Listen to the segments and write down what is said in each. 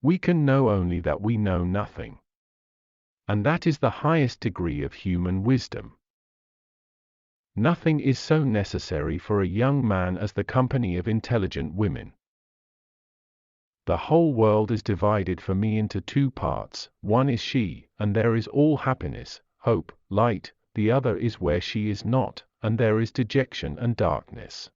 We can know only that we know nothing. And that is the highest degree of human wisdom. Nothing is so necessary for a young man as the company of intelligent women. The whole world is divided for me into two parts, one is she, and there is all happiness, hope, light, the other is where she is not, and there is dejection and darkness.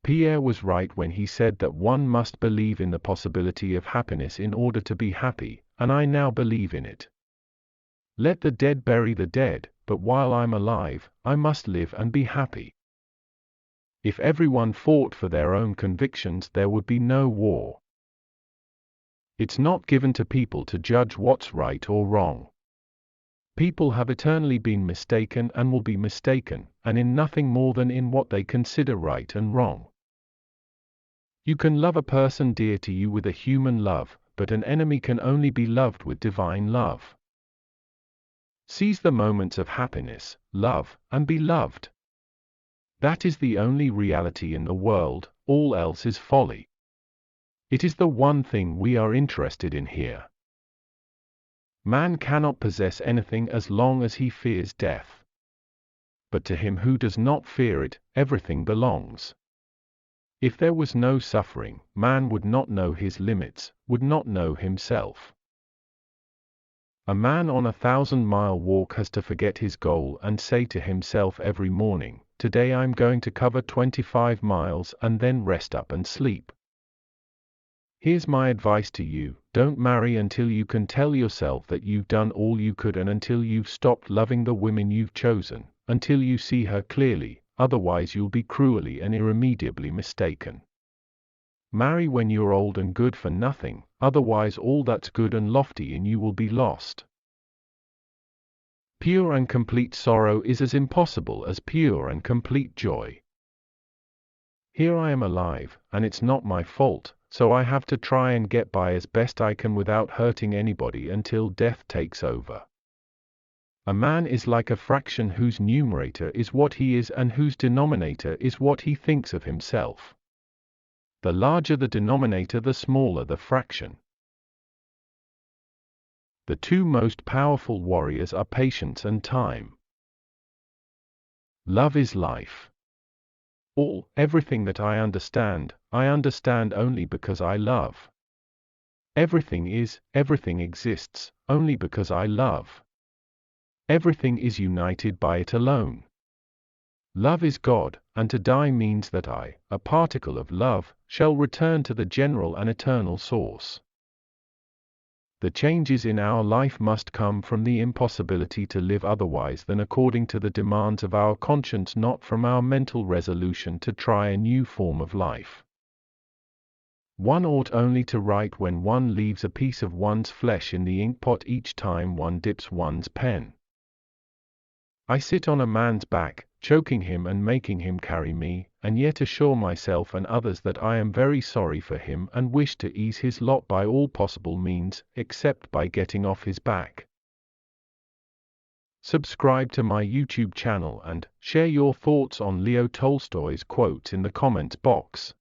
Pierre was right when he said that one must believe in the possibility of happiness in order to be happy, and I now believe in it. Let the dead bury the dead, but while I'm alive, I must live and be happy. If everyone fought for their own convictions, there would be no war. It's not given to people to judge what's right or wrong. People have eternally been mistaken and will be mistaken, and in nothing more than in what they consider right and wrong. You can love a person dear to you with a human love, but an enemy can only be loved with divine love. Seize the moments of happiness, love, and be loved. That is the only reality in the world, all else is folly. It is the one thing we are interested in here. Man cannot possess anything as long as he fears death. But to him who does not fear it, everything belongs. If there was no suffering, man would not know his limits, would not know himself. A man on a 1,000-mile walk has to forget his goal and say to himself every morning, "Today I'm going to cover 25 miles and then rest up and sleep." Here's my advice to you, don't marry until you can tell yourself that you've done all you could and until you've stopped loving the woman you've chosen, until you see her clearly, otherwise you'll be cruelly and irremediably mistaken. Marry when you're old and good for nothing, otherwise all that's good and lofty in you will be lost. Pure and complete sorrow is as impossible as pure and complete joy. Here I am alive, and it's not my fault, so I have to try and get by as best I can without hurting anybody until death takes over. A man is like a fraction whose numerator is what he is and whose denominator is what he thinks of himself. The larger the denominator, the smaller the fraction. The two most powerful warriors are patience and time. Love is life. Everything that I understand only because I love. Everything is, everything exists, only because I love. Everything is united by it alone. Love is God, and to die means that I, a particle of love, shall return to the general and eternal source. The changes in our life must come from the impossibility to live otherwise than according to the demands of our conscience, not from our mental resolution to try a new form of life. One ought only to write when one leaves a piece of one's flesh in the inkpot each time one dips one's pen. I sit on a man's back, choking him and making him carry me, and yet assure myself and others that I am very sorry for him and wish to ease his lot by all possible means, except by getting off his back. Subscribe to my YouTube channel and share your thoughts on Leo Tolstoy's quotes in the comments box.